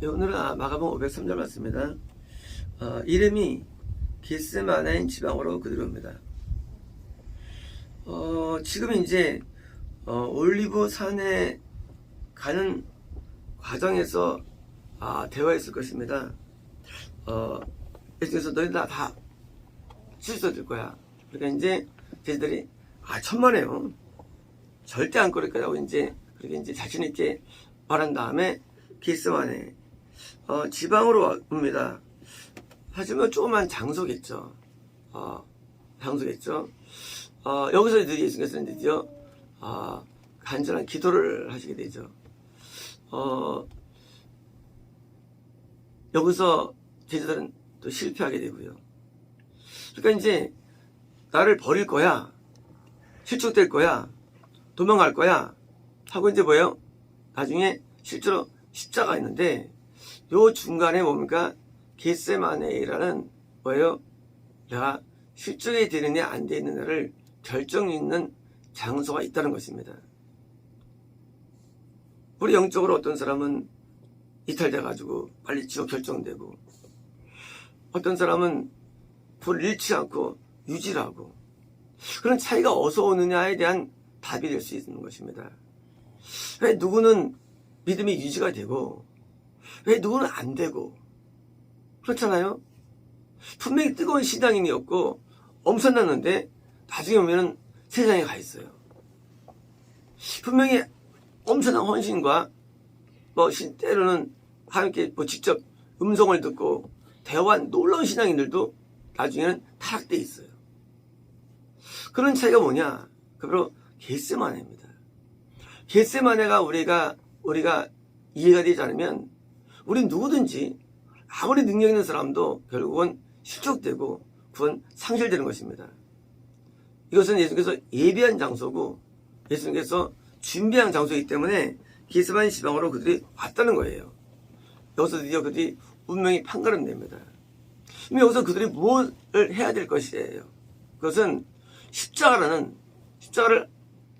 네, 오늘은 마가복음 503절 맞습니다. 이름이 겟세마네 지방으로 그들어옵니다. 지금 이제 올리브 산에 가는 과정에서 대화했을 것입니다. 예수께서 너희들 다 실수될 거야. 그러니까 이제 제자들이 천만에요. 절대 안 그럴 거라고 이제 그렇게 이제 자신 있게 말한 다음에 겟세마네 지방으로 옵니다. 하지만 조그만 장소겠죠. 장소겠죠. 여기서 예수께서 드디어 간절한 기도를 하시게 되죠. 여기서 제자들은 또 실패하게 되고요. 그러니까 이제 나를 버릴 거야, 실족될 거야, 도망갈 거야 하고 이제 뭐예요? 나중에 실제로 십자가 있는데 요 중간에 뭡니까? 겟세마네라는 뭐예요? 내가 실족이 되느냐 안 되느냐를 결정 있는 장소가 있다는 것입니다. 우리 영적으로 어떤 사람은 이탈돼가지고 빨리 지옥 결정되고, 어떤 사람은 불을 잃지 않고 유지를 하고, 그런 차이가 어디서 오느냐에 대한 답이 될 수 있는 것입니다. 왜 누구는 믿음이 유지가 되고 왜 누구는 안 되고 그렇잖아요. 분명히 뜨거운 신앙인이었고 엄청났는데 나중에 오면은 세상에 가 있어요. 분명히 엄청난 헌신과 때로는 함께 직접 음성을 듣고 대화한 놀라운 신앙인들도 나중에는 타락돼 있어요. 그런 차이가 뭐냐? 바로 겟세마네입니다. 겟세마네가 우리가 이해가 되지 않으면 우린 누구든지 아무리 능력 있는 사람도 결국은 실족되고 그건 상실되는 것입니다. 이것은 예수께서 예비한 장소고 예수님께서 준비한 장소이기 때문에 겟세마네 지방으로 그들이 왔다는 거예요. 여기서 드디어 그들이 운명이 판가름됩니다. 여기서 그들이 무엇을 해야 될 것이에요? 그것은 십자가를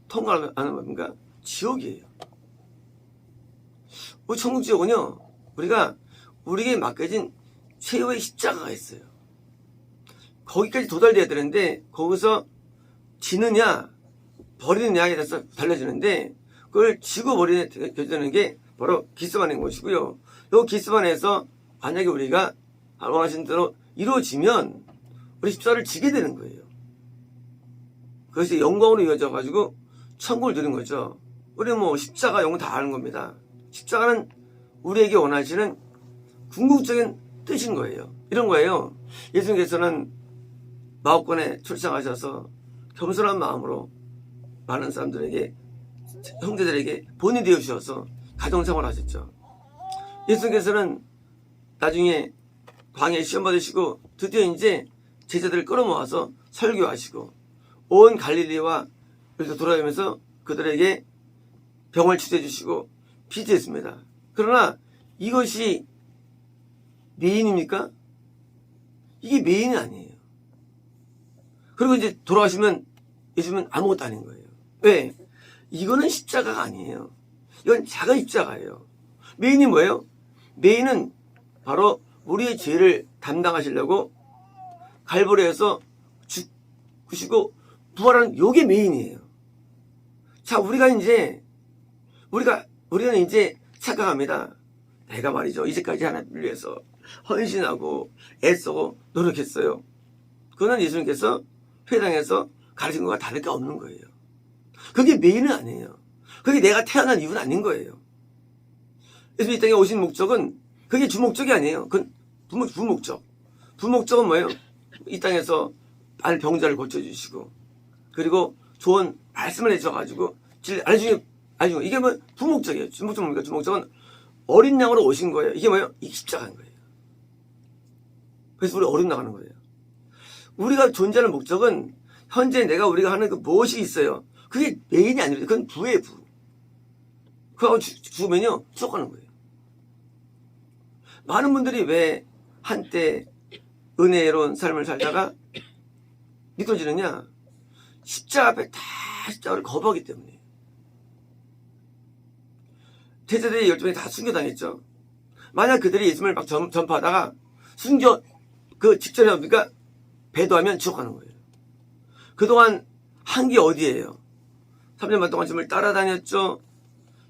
통과하는 겁니까? 지옥이에요. 천국 지옥은요, 우리에게 맡겨진 최후의 십자가가 있어요. 거기까지 도달돼야 되는데 거기서 지느냐 버리느냐에 대해서 달라지는데 그걸 지고 버리는 결정되는 게 바로 겟세마네인 것이고요. 이 겟세마네에서 만약에 우리가 원하신 대로 이루어지면 우리 십자가를 지게 되는 거예요. 그것이 영광으로 이어져 가지고 천국을 누리는 거죠. 우리 십자가 영혼 다 아는 겁니다. 십자가는 우리에게 원하시는 궁극적인 뜻인 거예요. 이런 거예요. 예수님께서는 마옥간에 출생하셔서 겸손한 마음으로 많은 사람들에게, 형제들에게 본이 되어 주셔서 가정생활 하셨죠. 예수님께서는 나중에 광야에 시험 받으시고 드디어 이제 제자들을 끌어모아서 설교하시고 온 갈릴리와 그래서 돌아다니면서 그들에게 병을 치료해 주시고 피지했습니다. 그러나 이것이 메인입니까? 이게 메인이 아니에요. 그리고 이제 돌아가시면 예수님은 아무것도 아닌 거예요. 왜? 이거는 십자가가 아니에요. 이건 작은 십자가예요. 메인이 뭐예요? 메인은 바로 우리의 죄를 담당하시려고 갈보리에서 죽으시고 부활하는 요게 메인이에요. 자, 우리는 이제 착각합니다. 내가 말이죠, 이제까지 하나님을 위해서 헌신하고 애쓰고 노력했어요. 그거는 예수님께서 회당에서 가르친 것과 다를 게 없는 거예요. 그게 메인은 아니에요. 그게 내가 태어난 이유는 아닌 거예요. 예수님 이 땅에 오신 목적은 그게 주목적이 아니에요. 그건 부목적. 부목적은 뭐예요? 이 땅에서 병자를 고쳐주시고 그리고 좋은 말씀을 해주셔가지고 알려주고 이게 부목적이에요. 주목적은 뭡니까? 주목적은 어린 양으로 오신 거예요. 이게 뭐예요? 이게 십자가인 거예요. 그래서 우리 어린 나가는 거예요. 우리가 존재하는 목적은 현재 우리가 하는 그 무엇이 있어요. 그게 메인이 아니라 그건 부예요, 부. 그거하고 죽으면요, 쫓아가는 거예요. 많은 분들이 왜 한때 은혜로운 삶을 살다가 미끄러지느냐? 십자가 앞에 다 십자가를 거부하기 때문에. 제자들이 12명이 다 순교당했죠. 만약 그들이 예수님을 막 전파하다가 순교 그 직전에 뭡니까? 배도하면 지옥 가는 거예요. 그동안 한 게 어디예요? 3년 반 동안 주님을 따라다녔죠.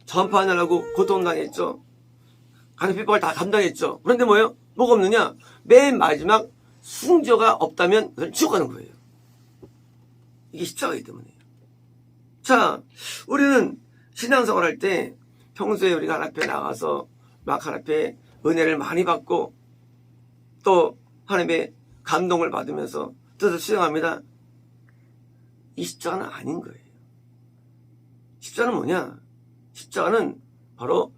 전파하느라고 고통당했죠. 가는 핍박을 다 감당했죠. 그런데 뭐예요? 뭐가 없느냐? 맨 마지막 순교가 없다면 그걸 지옥 가는 거예요. 이게 십자가이기 때문이에요. 자, 우리는 신앙생활 할 때 평소에 우리가 하나님 앞에 나가서 막 하나님 앞에 은혜를 많이 받고 또 하나님의 감동을 받으면서 뜻을 수행합니다. 이 십자가는 아닌 거예요. 십자가는 뭐냐? 십자가는 바로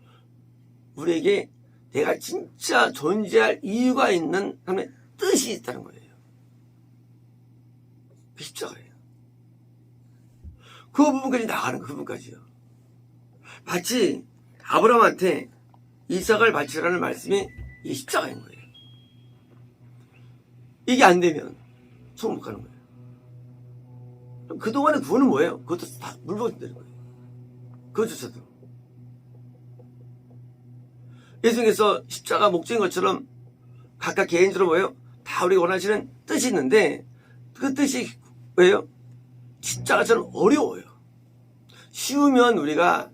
우리에게 내가 진짜 존재할 이유가 있는 하나님의 뜻이 있다는 거예요. 그 십자가예요. 그 부분까지 나가는 그 부분까지요. 마치 아브라함한테 이삭을 바치라는 말씀이 이 십자가인 거예요. 이게 안 되면 총 못 가는 거예요. 그럼 그동안의 구원은 뭐예요? 그것도 다 물버리면 되는 거예요. 그것조차도. 예수님께서 십자가 목적인 것처럼 각각 개인적으로 뭐예요? 다 우리가 원하시는 뜻이 있는데 그 뜻이 왜요? 십자가처럼 어려워요. 쉬우면 우리가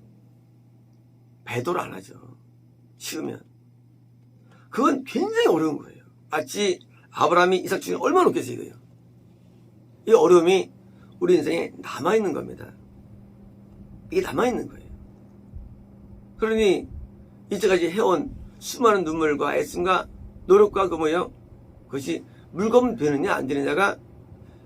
배도를 안 하죠. 쉬우면. 그건 굉장히 어려운 거예요. 마치 아브라함이 이삭 중에 얼마나 높겠어요, 이거요. 이 어려움이 우리 인생에 남아있는 겁니다. 이게 남아있는 거예요. 그러니 이제까지 해온 수많은 눈물과 애씀과 노력과 그 뭐예요? 그것이 물건 되느냐 안 되느냐가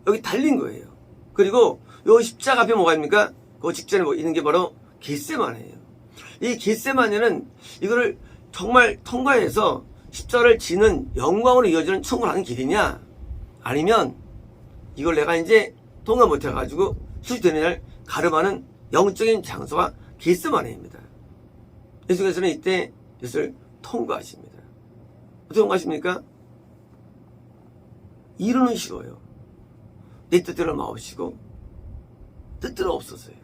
여기 달린 거예요. 그리고 요 십자가 앞에 뭐가 있습니까? 그 직전에 뭐 있는 게 바로 겟세마네예요. 이 겟세마네는 이거를 정말 통과해서 십자가를 지는 영광으로 이어지는 천국을 하는 길이냐? 아니면 이걸 내가 이제 통과 못해가지고 수치되는 날 가름하는 영적인 장소가 겟세마네입니다. 예수께서는 이때 이것을 통과하십니다. 어떻게 통과하십니까? 이루는 쉬워요. 내 뜻대로 마옵시고 뜻대로 없어서요.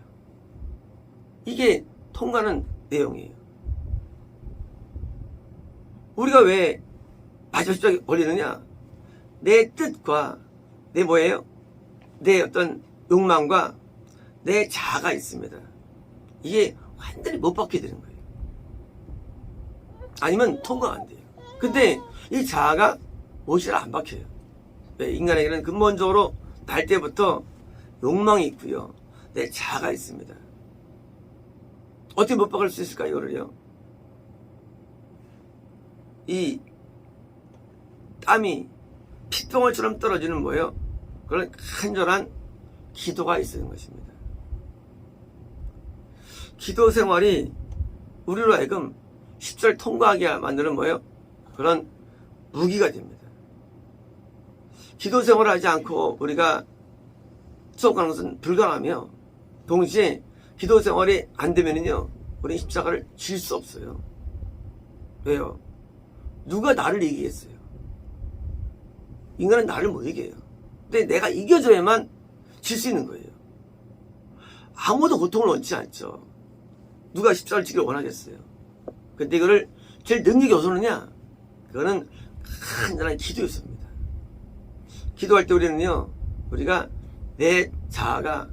이게 통과하는 내용이에요. 우리가 왜 마지막 십자가에 걸리느냐? 내 뜻과 내 뭐예요? 내 어떤 욕망과 내 자아가 있습니다. 이게 완전히 못 박게 되는 거예요. 아니면 통과가 안 돼요. 근데 이 자아가 못이라 안 박혀요. 왜? 인간에게는 근본적으로 날 때부터 욕망이 있고요. 내 자아가 있습니다. 어떻게 못 박을 수 있을까요, 이거를요? 이 땀이 핏방울처럼 떨어지는 뭐예요? 그런 간절한 기도가 있는 것입니다. 기도 생활이 우리로 하여금 십자를 통과하게 만드는 뭐예요? 그런 무기가 됩니다. 기도 생활을 하지 않고 우리가 수업 가는 것은 불가능하며 동시에 기도 생활이 안 되면은요, 우리 십자가를 질 수 없어요. 왜요? 누가 나를 이기겠어요? 인간은 나를 못 이겨요. 근데 내가 이겨줘야만 질 수 있는 거예요. 아무도 고통을 원치 않죠. 누가 십자가를 지기를 원하겠어요? 근데 이거를 제일 능력이 어디서 오느냐? 그거는 간절한 기도였습니다. 기도할 때 우리는요, 우리가 내 자아가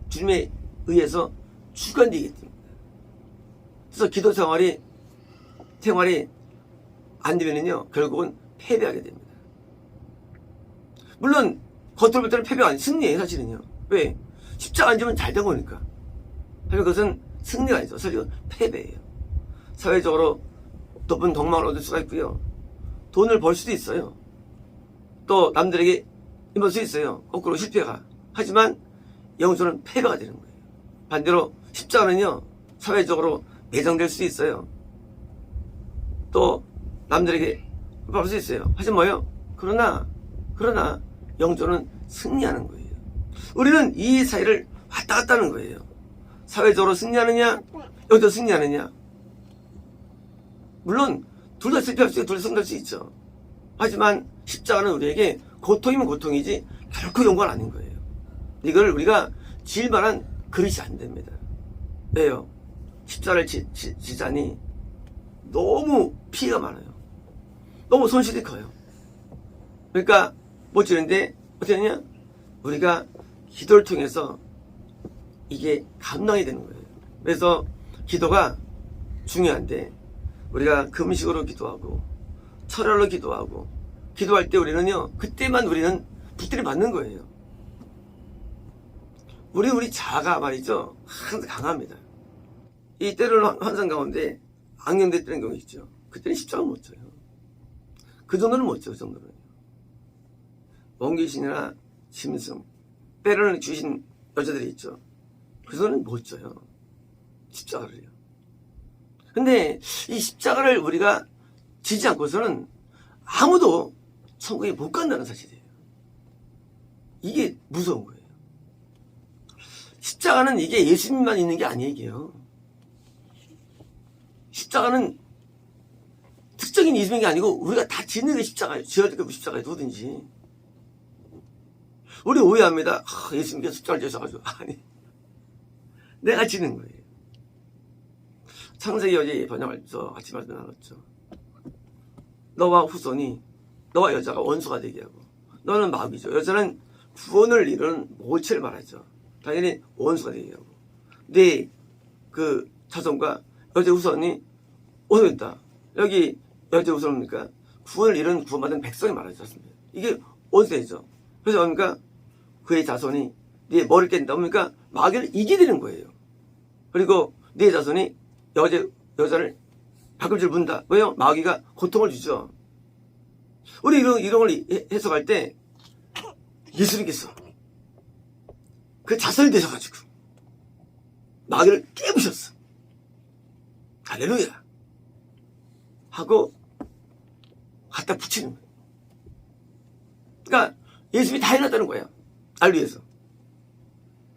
주님에 의해서 주관되기 때문입니다. 그래서 기도 생활이 안 되면은요, 결국은 패배하게 됩니다. 물론 겉으로 볼 때는 패배가 아니에요. 승리예요, 사실은요. 왜? 십자가 안 지면 잘 된 거니까. 하지만 그것은 승리가 아니죠. 사실 패배예요. 사회적으로 높은 덕망을 얻을 수가 있고요. 돈을 벌 수도 있어요. 또 남들에게 힘을 수 있어요. 거꾸로 실패가. 하지만 영적으로는 패배가 되는 거예요. 반대로 십자가는요, 사회적으로 매장될 수 있어요. 또 남들에게 받을 수 있어요. 하지만 뭐예요? 그러나 영적으로는 승리하는 거예요. 우리는 이 사이를 왔다 갔다 하는 거예요. 사회적으로 승리하느냐, 영적으로 승리하느냐. 물론 둘 다 실패할 수 있고 둘 다 승리할 수 있죠. 하지만 십자가는 우리에게 고통이면 고통이지 결코 영광은 아닌 거예요. 이걸 우리가 질 만한 그릇이 안 됩니다. 왜요? 십자가를 지자니 너무 피해가 많아요. 너무 손실이 커요. 그러니까 못 지는데 어떻게 하냐? 우리가 기도를 통해서 이게 감당이 되는 거예요. 그래서 기도가 중요한데 우리가 금식으로 기도하고 철야로 기도하고 기도할 때 우리는요, 그때만 우리는 붙들이 받는 거예요. 우리 자아가 말이죠, 항상 강합니다. 이 때로는 환상 가운데 악령대 뜨는 경우 있죠. 그때는 십자가 못 져요. 그 정도는 못 져, 그 정도는. 원귀신이나 짐승, 때로는 주신 여자들이 있죠. 그 정도는 못 져요. 십자가를요. 근데 이 십자가를 우리가 지지 않고서는 아무도 천국에 못 간다는 사실이에요. 이게 무서운 거예요. 십자가는 이게 예수님만 있는 게 아니에요. 십자가는 특정인 있는 게 아니고 우리가 다 짓는 게 십자가예요. 지어야 될 게 십자가예요. 누구든지. 우리 오해합니다. 예수님께서 십자가를 지어셔가지고. 아니, 내가 지는 거예요. 창세기 어제 번역할서 같이 말씀 나눴죠. 너와 후손이 너와 여자가 원수가 되게 하고 너는 마귀죠. 여자는 구원을 이루는 모체를 말하죠. 당연히 원수가 되게 하고 네 그 자손과 여자 후손이 원수다. 여기 여자 후손입니까? 구원을 이루는 구원받은 백성이 말하지 않습니까? 이게 원수되죠. 그래서 뭡니까? 그의 자손이 네 머리를 깬다. 뭡니까? 마귀를 이기게 되는 거예요. 그리고 네 자손이 여자를 발꿈치를 문다. 왜요? 마귀가 고통을 주죠. 우리 이런 걸 해석할 때 예수님께서 그 자손이 되셔가지고 마귀를 깨부셨어. 할렐루야. 하고 갖다 붙이는 거예요. 그러니까 예수님이 다 해놨다는 거야. 날 위해서.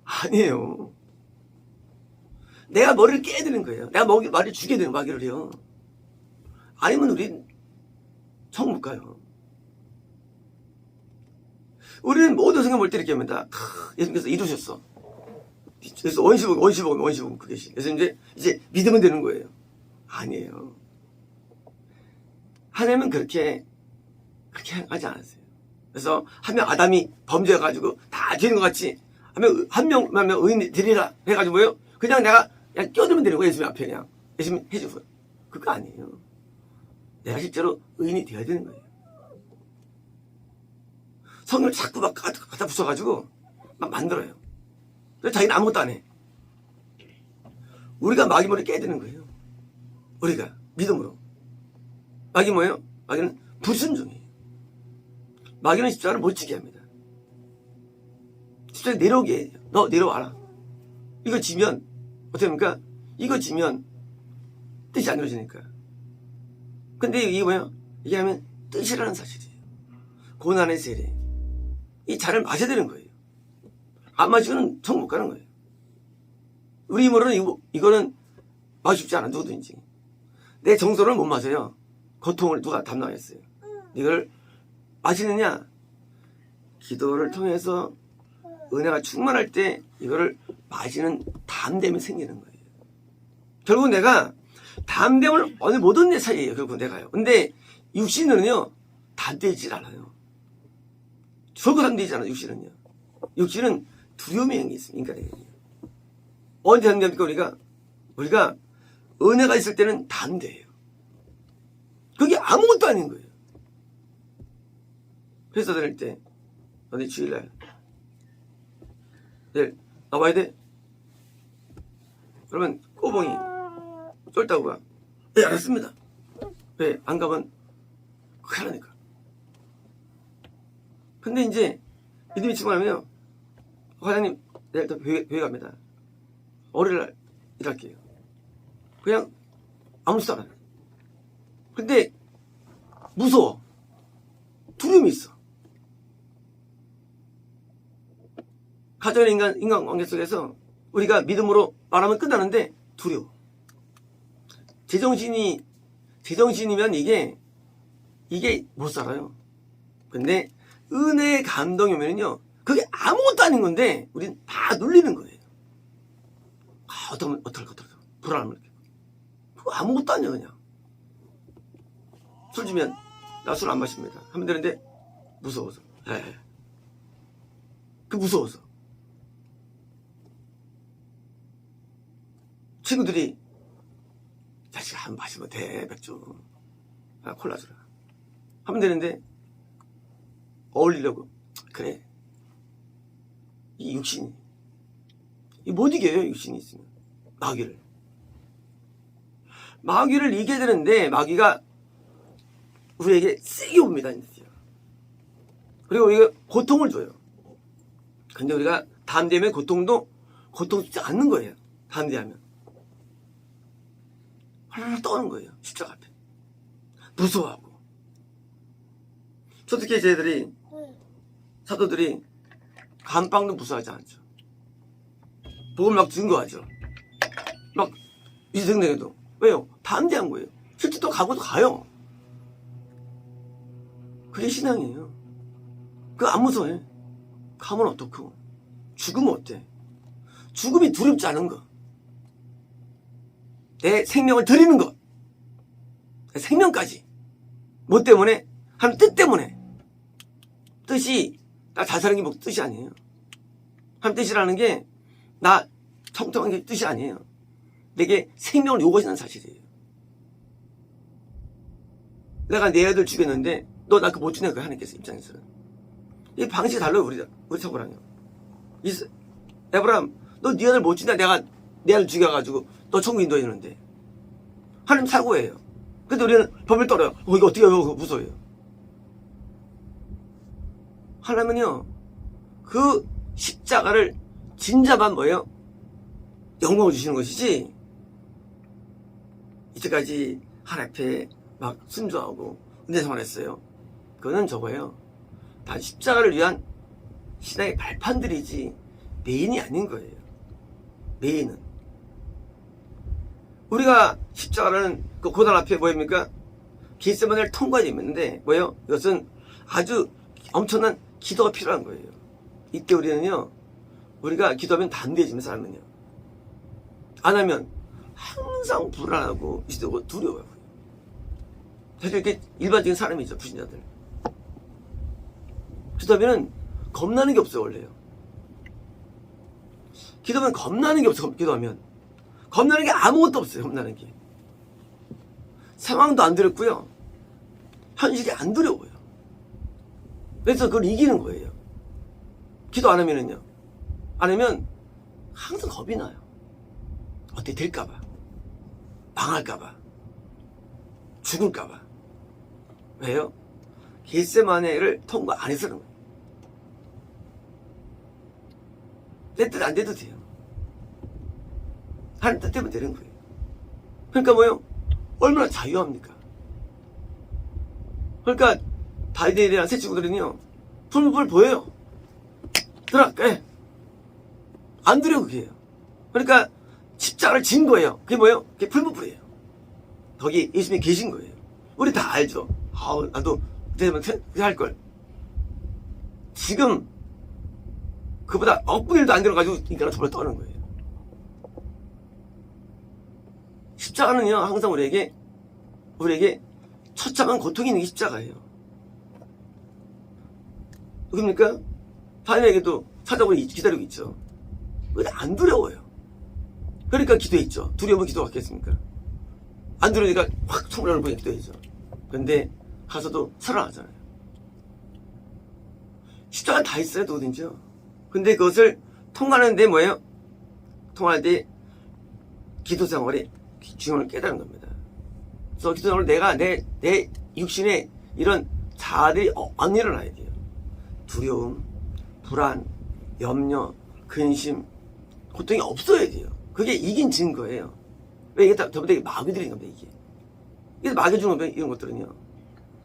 아니에요. 내가 머리를 깨야 되는 거예요. 내가 머리를 죽여야 되는 마귀를요. 아니면 우린 천국 못 가요. 우리는 모든 생각 볼 때 이렇게 합니다. 예수님께서 이루셨어. 그래서 원시복음 그 계시. 그래서 이제 믿으면 되는 거예요. 아니에요. 하나님은 그렇게 하지 않았어요. 그래서 한 명 아담이 범죄해가지고 다 되는 것 같이 한 명만 의인 되리라 해가지고 뭐예요? 그냥 내가 껴들면 되는 거예요. 예수님 앞에 그냥. 예수님 해주고. 그거 아니에요. 내가 실제로 의인이 되어야 되는 거예요. 성령을 자꾸 막 갖다 붙여가지고 막 만들어요. 그래서 자기는 아무것도 안 해. 우리가 마귀 머리 깨야 되는 거예요. 우리가 믿음으로. 마귀 뭐예요? 마귀는 불순종이에요. 마귀는 십자가를 못 지게 합니다. 십자가에 내려오게 해요. 너 내려와라. 이거 지면 어떻게 합니까? 이거 지면 뜻이 안 이루어지니까. 근데 이게 뭐예요? 이게 하면 뜻이라는 사실이에요. 고난의 세례. 이 잔을 마셔야 되는 거예요. 안 마시고는 천국 못 가는 거예요. 우리 힘으로는 이거는 마시고 싶지 않아. 누구든지. 내 정서를 못 마셔요. 고통을 누가 담당했어요. 이걸 마시느냐? 기도를 통해서 은혜가 충만할 때 이거를 마시는 담됨이 생기는 거예요. 결국 내가 담됨을 어느 못 얻는 사이에요. 결국 내가요. 근데 육신은요 담되질 않아요. 절대 담되지 않아요. 육신은요. 육신은 두려움의 행위 있습니다. 인간의 행위. 언제 담됩니까? 우리가 은혜가 있을 때는 담대해요. 그게 아무것도 아닌 거예요. 회사 다닐 때 어디 주일날 내일 나와야 돼? 그러면 꼬봉이 쫄다고 가. 네, 알았습니다. 왜? 안 가면 큰일 나니까. 근데 이제 믿음이 충만하면요. 과장님 내일부터 교회 갑니다. 월요일날 일할게요. 그냥 아무렇지도 않아요. 근데 무서워. 두려움이 있어. 가정의 인간관계 속에서 우리가 믿음으로 말하면 끝나는데 두려워. 제정신이면 이게 못 살아요. 근데 은혜의 감동이 오면요. 그게 아무것도 아닌 건데 우린 다 눌리는 거예요. 어떡할까. 불안함을 느끼고. 그거 아무것도 아니야 그냥. 술 주면 나 술 안 마십니다 하면 되는데 무서워서. 예. 그 무서워서. 친구들이 자식아 한 번 마시면 돼 맥주. 아, 콜라 주라 하면 되는데 어울리려고. 그래. 이 육신이 못 이겨요. 육신이 있으면. 마귀를 이겨야 되는데 마귀가 우리에게 세게 옵니다. 그리고 우리가 고통을 줘요. 근데 우리가 담대하면 고통도 고통스럽지 않는 거예요. 담대하면 하나하나 떠는 거예요. 십자가 앞에 무서워하고. 어떻게 쟤들이 사도들이 감방도 무서워하지 않죠. 복음 막 증거하죠. 막 이생생에도. 왜요? 담대한 거예요. 실제 또 가고도 가요. 그게 신앙이에요. 그거 안 무서워해. 가면 어떻고. 죽으면 어때? 죽음이 두렵지 않은 거. 내 생명을 드리는 것. 내 생명까지. 뭐 때문에? 하는 뜻 때문에. 뜻이 나 자살한 게 뭐 뜻이 아니에요. 하는 뜻이라는 게 나 청통한 게 뜻이 아니에요. 내게 생명을 요구하시는 사실이에요. 내가 내 아들 죽였는데 너 나 그 못 주냐 그 하나님께서 입장에서는. 이 방식이 달라요. 우리 사고랑요. 에브라함 너 네 아들 못 주냐 내가 내 아들 죽여가지고 너 천국 인도했는데. 하나님 사고예요. 근데 우리는 법을 떨어요. 이거 어떻게 해요? 무서워요. 하나님은요 그 십자가를 진자만 뭐예요? 영광을 주시는 것이지 이때까지 하나님 앞에 막 순종하고 은혜 생활했어요. 그거는 저거예요. 다 십자가를 위한 신앙의 발판들이지 메인이 아닌 거예요. 메인은 우리가 십자가라는 그 고난 앞에 뭐입니까? 겟세마네를 통과해야 되는데 뭐예요? 이것은 아주 엄청난 기도가 필요한 거예요. 이때 우리는요 우리가 기도하면 담대해지면 사람은요 안 하면 항상 불안하고 미치고 두려워요. 사실 이렇게 일반적인 사람이죠. 불신자들 기도하면 겁나는 게 없어요. 원래요. 기도하면 겁나는 게 없어요. 기도하면 겁나는 게 아무것도 없어요. 겁나는 게 상황도 안 두렵고요 현실이 안 두려워요. 그래서 그걸 이기는 거예요. 기도 안 하면은요 안 하면 항상 겁이 나요. 어떻게 될까봐, 망할까봐, 죽을까봐. 왜요? 겟세마네를 통과 안 해서는 거예요. 내 뜻 안 돼도 돼요. 하나님 뜻 때문에 되는 거예요. 그러니까 뭐요? 얼마나 자유합니까? 그러니까 다윗이랑 세 친구들은요 불 보여요. 들어갈까? 안 두려워. 그게요. 그러니까 십자가를 진 거예요. 그게 뭐예요? 그게 풀무불이에요. 거기 예수님이 계신 거예요. 우리 다 알죠. 나도 되면 할걸. 지금 그보다 억분일도 안 들어가지고 인간은 저를 떠는 거예요. 십자가는요 항상 우리에게 처참한 고통이 있는 게 십자가예요. 그러니까 다윗에게도 찾아오니 기다리고 있죠. 근데 안 두려워요. 그러니까 기도했죠. 두려우면 기도 받겠습니까? 안 두려우니까 확 성문을 보니 기도했죠. 근데 가서도 살아나잖아요. 십자가는 다 있어요. 누구든지요. 근데 그것을 통과하는데 뭐예요? 통과하는데 기도 생활이 중요함을 깨달은 겁니다. 그래서 기도 생활을 내가 내 육신에 이런 자아들이 안 일어나야 돼요. 두려움, 불안, 염려, 근심, 고통이 없어야 돼요. 그게 이긴 증거예요. 왜 이게 전부 다 마귀들인 겁니다. 이게 마귀 주는 겁니다. 이런 것들은요.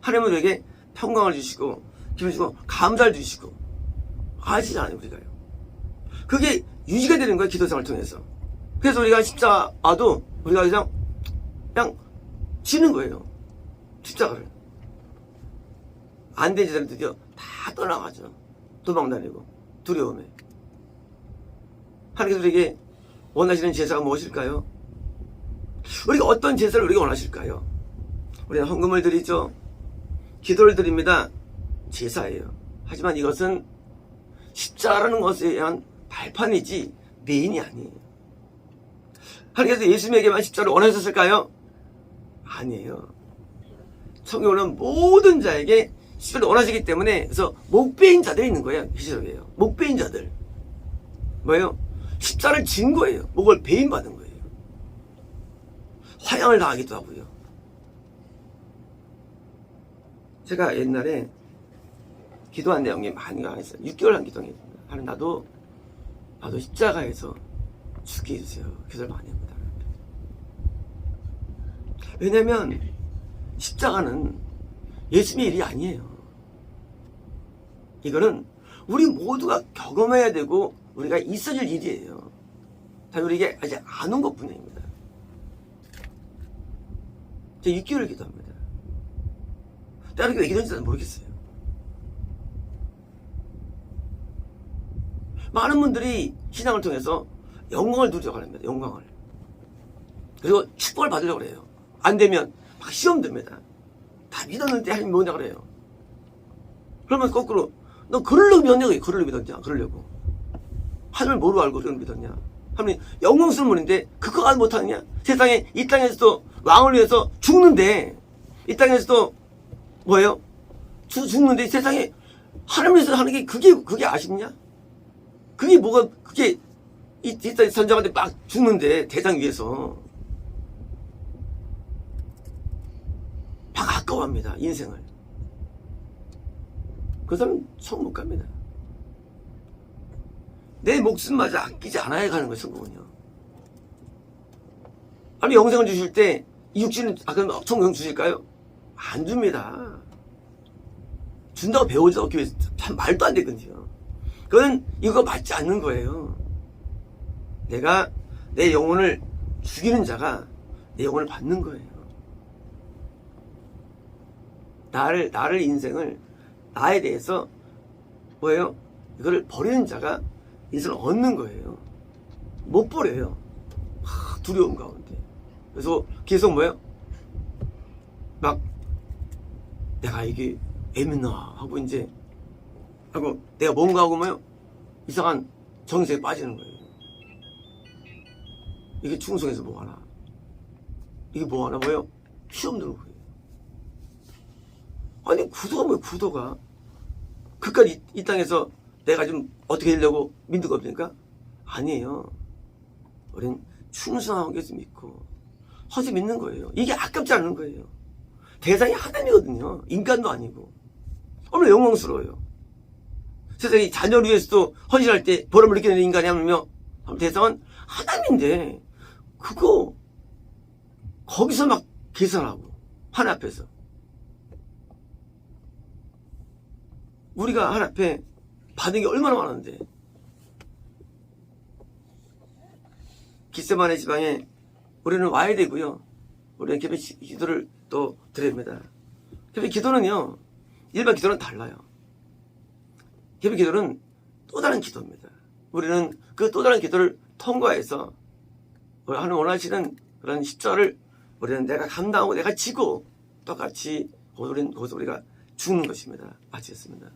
하나님은 우리에게 평강을 주시고 기쁨을 주시고 감사를 주시고 아시잖아요. 우리가요. 그게 유지가 되는 거예요. 기도생활을 통해서. 그래서 우리가 십자가도 우리가 그냥 지는 거예요. 십자가를. 안 된 제자들 드디어 다 떠나가죠. 도망다니고 두려움에. 하나님께서 우리에게 원하시는 제사가 무엇일까요? 우리가 어떤 제사를 우리가 원하실까요? 우리는 헌금을 드리죠. 기도를 드립니다. 제사예요. 하지만 이것은 십자가라는 것에 대한 발판이지 메인이 아니에요. 하나님께서 예수님에게만 십자가를 원하셨을까요? 아니에요. 성경은 모든 자에게 십자가를 원하시기 때문에, 그래서 목배인 자들이 있는 거예요. 히스로예요. 목배인 자들. 뭐예요? 십자가를 진 거예요. 목을 배임받은 거예요. 화양을 당하기도 하고요. 제가 옛날에 기도한 내용이 많이 강했어요. 6개월 한 기도했습니다. 하나님 나도 십자가에서 죽게 해주세요. 기도를 많이 합니다. 왜냐면 십자가는 예수님의 일이 아니에요. 이거는 우리 모두가 경험해야 되고 우리가 있어질 일이에요. 다 우리에게 아직 안 온 것뿐입니다. 제가 6개월 기도합니다. 다른 게 왜 기도했는지 모르겠어요. 많은 분들이 신앙을 통해서 영광을 누리려고 합니다. 영광을. 그리고 축복을 받으려고 해요. 안 되면 막 시험 듭니다. 다 믿었는데 하나님 뭐냐 그래요. 그러면 거꾸로 너 그러려고 믿었냐? 그러려고 믿었냐? 그러려고. 하늘을 뭐로 알고 그걸 믿었냐? 하나님 영광스러운 분인데 그거 알 못하느냐? 세상에 이 땅에서도 왕을 위해서 죽는데, 이 땅에서도 뭐예요? 죽는데 세상에 하나님을 위해서 하는 게 그게 아쉽냐? 그게 뭐가, 그게 이 땅에 선장한테 막 죽는데 대장 위해서 막 아까워합니다. 인생을. 그 사람은 성 못 갑니다. 내 목숨마저 아끼지 않아야 가는 거예요. 성공은요. 아니 영생을 주실 때 이 육신은 그럼 엄청 영생 주실까요? 안 줍니다. 준다고 배우지 않기 위해서 참 말도 안 되거든요. 그건 이거 맞지 않는 거예요. 내가 내 영혼을 죽이는 자가 내 영혼을 받는 거예요. 나를 인생을, 나에 대해서 뭐예요? 이거를 버리는 자가 인생을 얻는 거예요. 못 버려요. 두려움 가운데. 그래서 계속 뭐예요? 막 내가 이게 애매나 하고 이제 하고 내가 뭔가 하고 뭐요? 이상한 정세에 빠지는 거예요. 이게 충성에서 뭐 하나? 이게 뭐 하나 뭐예요? 시험 드는 거예요. 아니 구도가 뭐예요? 구도가 그까지 이 땅에서 내가 좀 어떻게 되려고 믿는 겁니까? 아니에요. 우린 충성하고 계속 믿고 허지 믿는 거예요. 이게 아깝지 않은 거예요. 대상이 하나님이거든요. 인간도 아니고. 얼마나 영광스러워요. 세상에 자녀를 위해서도 헌신할 때 보람을 느끼는 인간이 하면요. 대상은 하나님인데 그거 거기서 막 계산하고 하나 앞에서 우리가 하나 앞에 받은 게 얼마나 많은데. 깃세마네 지방에 우리는 와야 되고요. 우리는 개별 기도를 또 드립니다. 개별 기도는요, 일반 기도는 달라요. 개별 기도는 또 다른 기도입니다. 우리는 그 또 다른 기도를 통과해서 하나님 원하시는 그런 십자가를 우리는 내가 감당하고 내가 지고 똑같이 거기서 우리가 죽는 것입니다. 마치겠습니다.